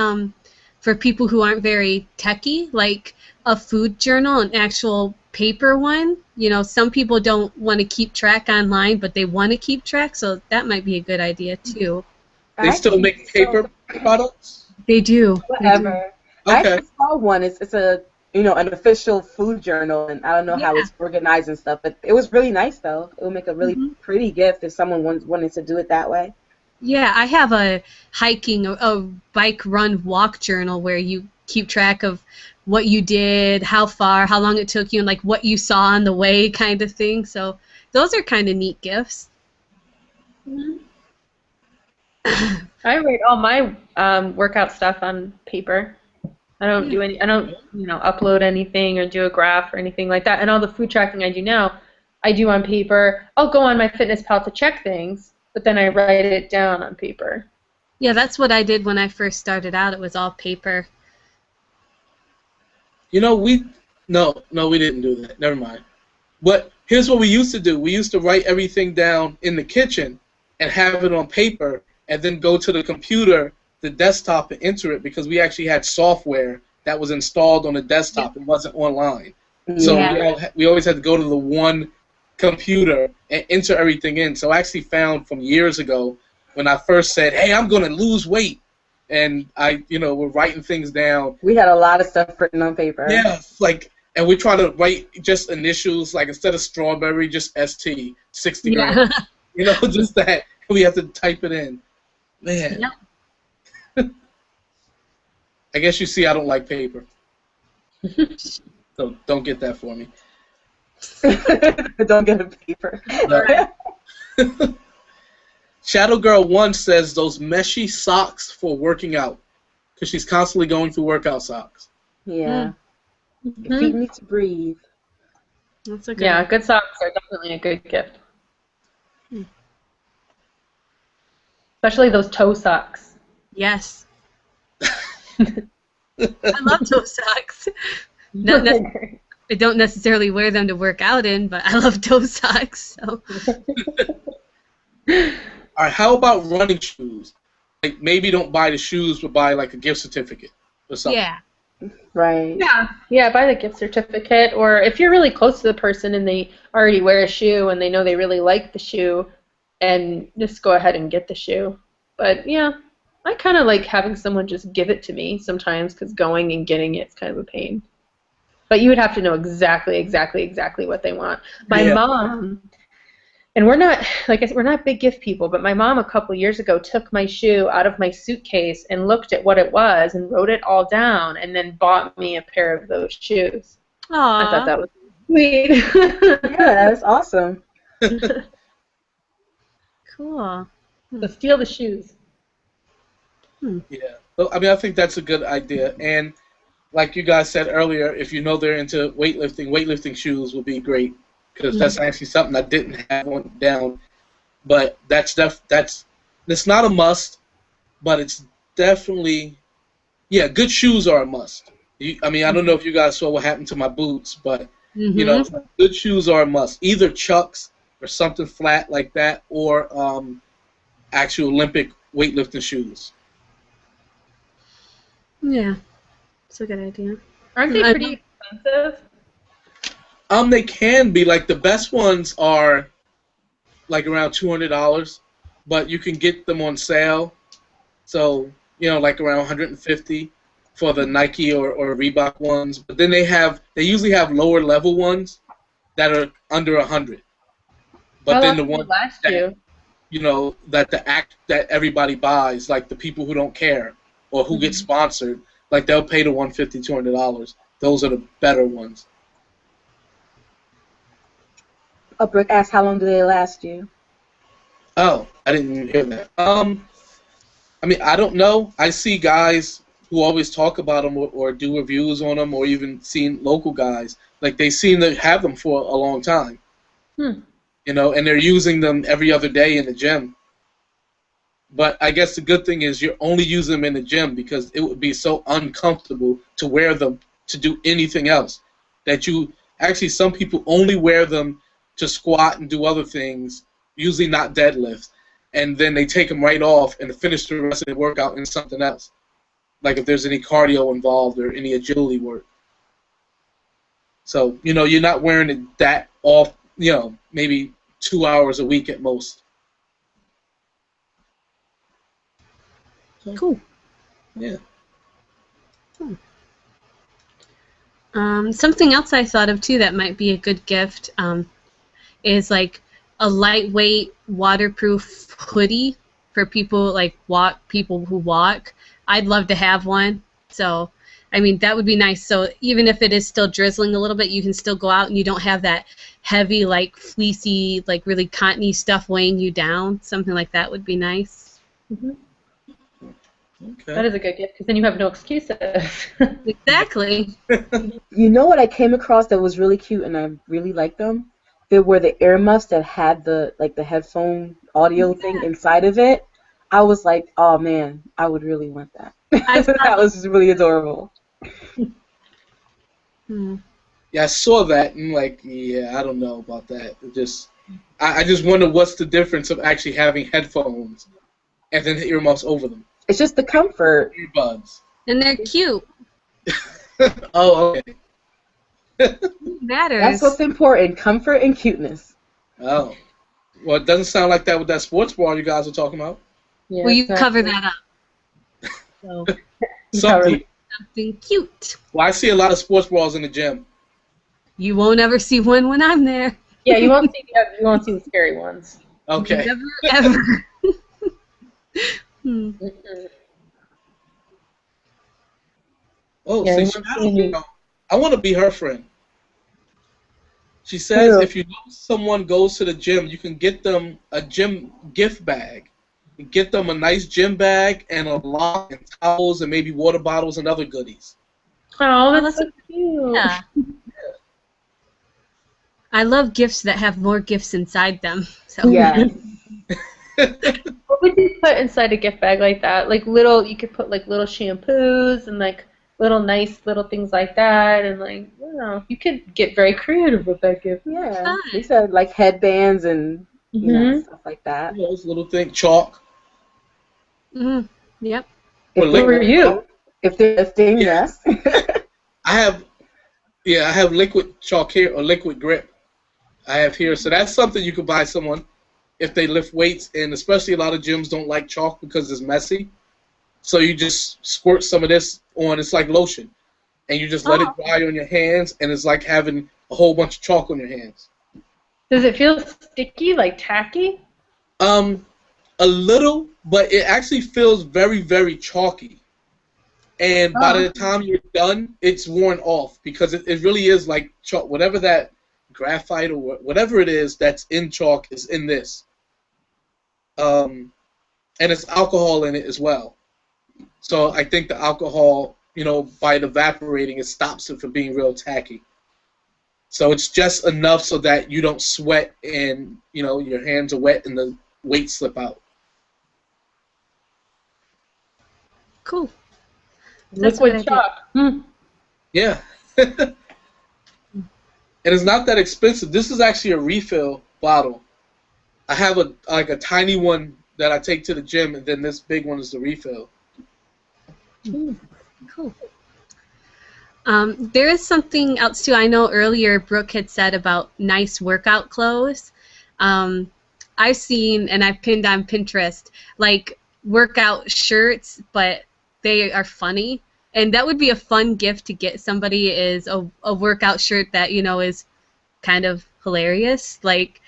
for people who aren't very techy, like a food journal, an actual paper one. Some people don't want to keep track online, but they want to keep track, so that might be a good idea too.
They still make paper products?
They do.
Whatever.
Okay.
I actually saw one. It's a an official food journal, and I don't know how it's organized and stuff, but it was really nice though. It would make a really pretty gift if someone wanted to do it that way.
Yeah, I have a hiking, a bike, run, walk journal where you keep track of what you did, how far, how long it took you, and like what you saw on the way, kind of thing. So those are kind of neat gifts.
I write all my workout stuff on paper. I don't do any. I don't, upload anything or do a graph or anything like that. And all the food tracking I do now, I do on paper. I'll go on MyFitnessPal to check things, but then I write it down on paper.
Yeah, that's what I did when I first started out. It was all paper.
We didn't do that. Never mind. But here's what we used to do. We used to write everything down in the kitchen and have it on paper, and then go to the computer, the desktop, and enter it, because we actually had software that was installed on the desktop. It wasn't online. So we always had to go to the one computer and enter everything in. So I actually found from years ago when I first said, hey, I'm going to lose weight, and we're writing things down.
We had a lot of stuff written on paper.
Yeah, and we try to write just initials, like instead of strawberry, just ST, 60 grams. Just that. We have to type it in. Man. Yep. I guess you see I don't like paper. So don't get that for me.
Don't get a paper.
No. Shadow Girl 1 says those meshy socks for working out, because she's constantly going through workout socks.
Yeah.
Mm-hmm.
Feet need to breathe.
That's a good
Yeah,
one.
good socks are definitely a good gift. Especially those toe socks.
Yes. I love toe socks. I don't necessarily wear them to work out in, but I love toe socks. So.
All right, how about running shoes? Like maybe don't buy the shoes, but buy like a gift certificate or something.
Yeah.
Right.
Yeah, buy the gift certificate, or if you're really close to the person and they already wear a shoe and they know they really like the shoe, and just go ahead and get the shoe. But yeah, I kind of like having someone just give it to me sometimes, because going and getting it's kind of a pain. But you would have to know exactly what they want. My mom, and we're not, like I said, we're not big gift people, but my mom a couple years ago took my shoe out of my suitcase and looked at what it was and wrote it all down and then bought me a pair of those shoes.
Aww.
I thought that was sweet.
Yeah, that's awesome.
Cool.
So steal the shoes.
Yeah. Well, I mean, I think that's a good idea. And like you guys said earlier, if you know they're into weightlifting shoes will be great, because that's actually something I didn't have one down. But that's it's not a must, but it's definitely, yeah, good shoes are a must. I mean, I don't know if you guys saw what happened to my boots, but you know, good shoes are a must. Either Chucks or something flat like that, or actual Olympic weightlifting shoes.
Yeah. It's a good idea.
Aren't they pretty expensive?
They can be. Like the best ones are like around $200, but you can get them on sale. So, you know, like around $150 for the Nike or Reebok ones. But then they usually have lower level ones that are under $100. But then the one that, you know, that everybody buys, like the people who don't care or who get sponsored, like they'll pay the $150, $200. Those are the better ones.
Brick asked, how long do they last you?
Oh, I didn't even hear that. I mean, I don't know. I see guys who always talk about them or do reviews on them, or even seen local guys. Like, they seem to have them for a long time. You know, and they're using them every other day in the gym. But I guess the good thing is you're only using them in the gym, because it would be so uncomfortable to wear them to do anything else. That actually, some people only wear them to squat and do other things, usually not deadlifts, and then they take them right off and finish the rest of the workout in something else, like if there's any cardio involved or any agility work. So, you know, you're not wearing it that off, you know, maybe 2 hours a week at most.
Cool.
Yeah.
Something else I thought of too that might be a good gift is like a lightweight waterproof hoodie for people people who walk. I'd love to have one. So I mean, that would be nice. So even if it is still drizzling a little bit, you can still go out and you don't have that heavy, like fleecy, like really cottony stuff weighing you down. Something like that would be nice.
Okay.
That is a good gift, because then you have no excuses.
Exactly.
You know what I came across that was really cute and I really liked them? There were the earmuffs that had the headphone audio thing inside of it. I was like, oh man, I would really want that. That was just really adorable.
Yeah, I saw that and like, yeah, I don't know about that. I just wonder what's the difference of actually having headphones and then the earmuffs over them.
It's just the comfort.
Earbuds.
And they're cute.
Oh, okay.
Matters.
That's what's important, comfort and cuteness.
Oh. Well, it doesn't sound like that with that sports bra you guys were talking about.
Yeah,
well, you cover that up. So, something cute.
Well, I see a lot of sports bras in the gym.
You won't ever see one when I'm there.
Yeah, you won't see the scary ones.
Okay.
Never, ever.
Oh,
Yeah,
see, Shadow Girl, I want to be her friend. She says if you know someone goes to the gym, you can get them a gym gift bag. You get them a nice gym bag and a lock and towels and maybe water bottles and other goodies.
Oh, that's so cute.
Yeah. I love gifts that have more gifts inside them. So.
Yeah.
What would you put inside a gift bag like that? Like you could put like little shampoos and like little nice little things like that, and like, I don't know, you could get very creative with that gift.
Yeah. They said like headbands and you know stuff like that.
Those little things, chalk.
Mm-hmm. Yep.
What were you?
If they're lifting, yes.
I have liquid chalk here or liquid grip. I have here, so that's something you could buy someone if they lift weights, and especially a lot of gyms don't like chalk because it's messy. So you just squirt some of this on. It's like lotion, and you just let it dry on your hands, and it's like having a whole bunch of chalk on your hands.
Does it feel sticky, like tacky?
A little, but it actually feels very, very chalky. And by the time you're done, it's worn off because it really is like chalk. Whatever that graphite or whatever it is that's in chalk is in this. And it's alcohol in it as well. So I think the alcohol, by it evaporating, it stops it from being real tacky. So it's just enough so that you don't sweat and, your hands are wet and the weights slip out.
Cool.
Liquid chalk.
Yeah. And it's not that expensive. This is actually a refill bottle. I have a tiny one that I take to the gym, and then this big one is the refill.
Cool. There is something else too. I know earlier Brooke had said about nice workout clothes. I've seen, and I've pinned on Pinterest, like workout shirts, but they are funny. And that would be a fun gift to get somebody, is a workout shirt that, is kind of hilarious. Like,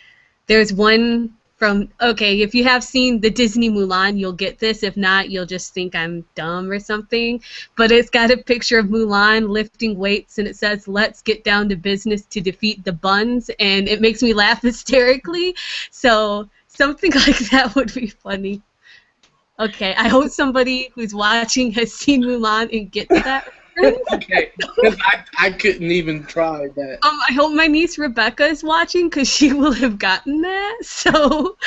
there's one from, if you have seen the Disney Mulan, you'll get this. If not, you'll just think I'm dumb or something. But it's got a picture of Mulan lifting weights, and it says, "Let's get down to business to defeat the buns." And it makes me laugh hysterically. So something like that would be funny. Okay, I hope somebody who's watching has seen Mulan and gets that.
Okay, because I couldn't even try that.
I hope my niece Rebecca is watching, because she will have gotten that. So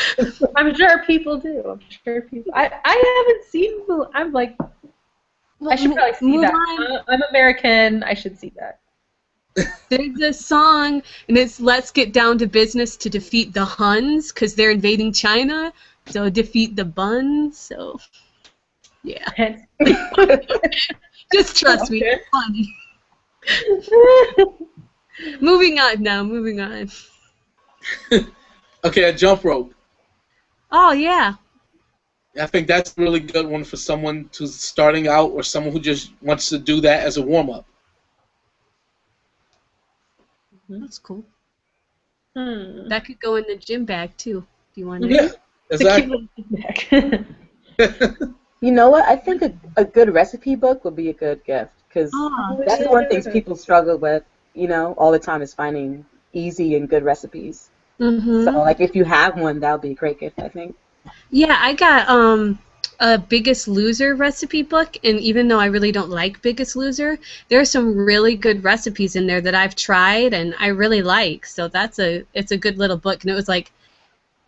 I'm sure people do. I'm sure people. I haven't seen Mulan. I'm like, I should probably see Mulan. That. I'm American. I should see that.
There's a song, and it's "Let's get down to business to defeat the Huns," because they're invading China. So defeat the buns. So yeah. Just trust me. It's funny. Moving on now. Moving on.
Okay, a jump rope.
Oh yeah.
I think that's a really good one for someone who's starting out or someone who just wants to do that as a warm up.
That's cool. That could go in the gym bag too, if you want to.
Yeah, exactly.
You know what? I think a good recipe book would be a good gift, because that's one thing people struggle with, all the time, is finding easy and good recipes.
Mm-hmm.
So, like, if you have one, that would be a great gift, I think.
Yeah, I got a Biggest Loser recipe book, and even though I really don't like Biggest Loser, there are some really good recipes in there that I've tried and I really like. So it's a good little book, and it was like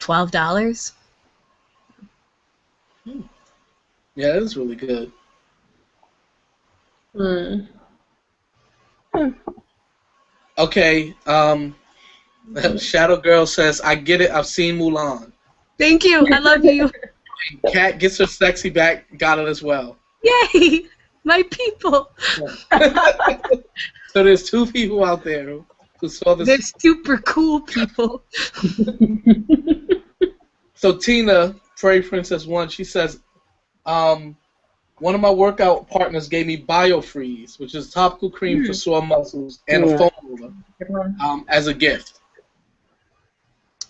$12.
Yeah, that is really good. Okay, Shadow Girl says, "I get it, I've seen Mulan."
Thank you, I love you.
Kat gets her sexy back, got it as well.
Yay, my people.
So there's two people out there who saw this.
They're super cool people.
So Tina, Prairie Princess 1, she says, one of my workout partners gave me BioFreeze, which is topical cream for sore muscles, and a foam roller as a gift.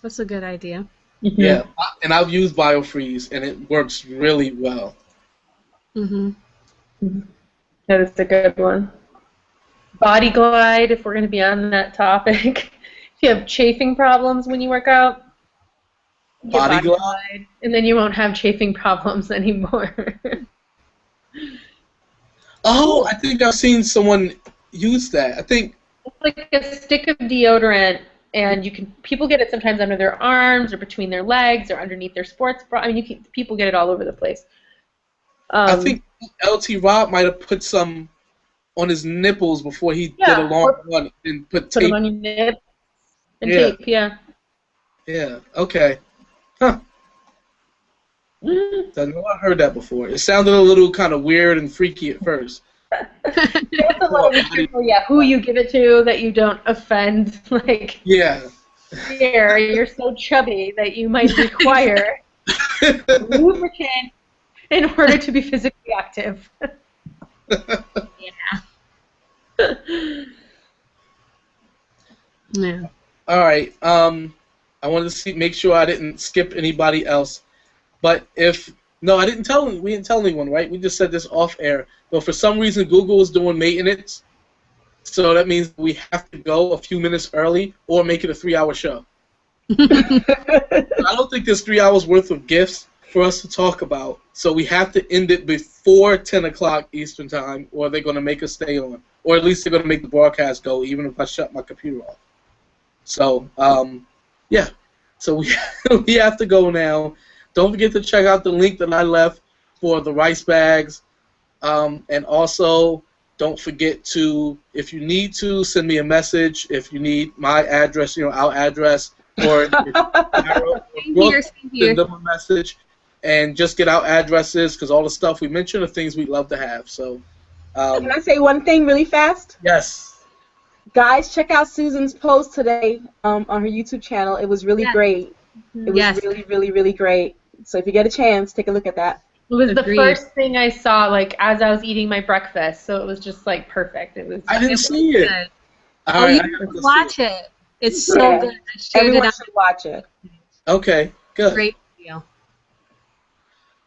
That's a good idea.
Yeah, and I've used BioFreeze, and it works really well.
That is a good one. Body Glide, if we're going to be on that topic. If you have chafing problems when you work out, get
Body
Body
Glide?
Glide, and then you won't have chafing problems anymore.
Oh, I think I've seen someone use that. I think.
It's like a stick of deodorant, and people get it sometimes under their arms or between their legs or underneath their sports bra. I mean, people get it all over the place.
I think LT Rob might have put some on his nipples before he did a long run and put
Put them
tape.
on your nip and
Yeah.
tape, yeah.
Yeah. Okay. Huh. I know I heard that before. It sounded a little kind of weird and freaky at first.
You have to let it be careful, who you give it to, that you don't offend. Like,
Yeah.
here, you're so chubby that you might require lubricant in order to be physically active.
Yeah. Yeah.
All right. I wanted to make sure I didn't skip anybody else. But no, I didn't tell. We didn't tell anyone, right? We just said this off air. But for some reason, Google is doing maintenance, so that means we have to go a few minutes early or make it a 3-hour show. I don't think there's 3 hours worth of gifts for us to talk about, so we have to end it before 10 o'clock Eastern time, or they're going to make us stay on, or at least they're going to make the broadcast go, even if I shut my computer off. So, yeah. So we have to go now. Don't forget to check out the link that I left for the rice bags. And also, don't forget to, if you need to, send me a message. If you need my address, our address, or send them a message. And just get our addresses, because all the stuff we mentioned are things we'd love to have. So,
can I say one thing really fast?
Yes.
Guys, check out Susan's post today on her YouTube channel. It was really great. It was really, really, really great. So if you get a chance, take a look at that.
It was the first thing I saw, like, as I was eating my breakfast, so it was just, like, perfect.
I didn't see it.
Oh, you have to watch it. It's so good. I shared
Everyone
it
should watch it.
Okay, good.
Great video.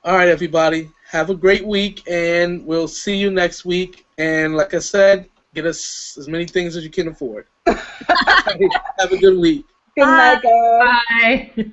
All right, everybody. Have a great week, and we'll see you next week. And like I said, get us as many things as you can afford. Have a good week.
Good night, guys.
Bye.